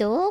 2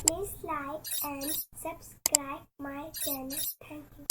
Please like and subscribe my channel. Thank you.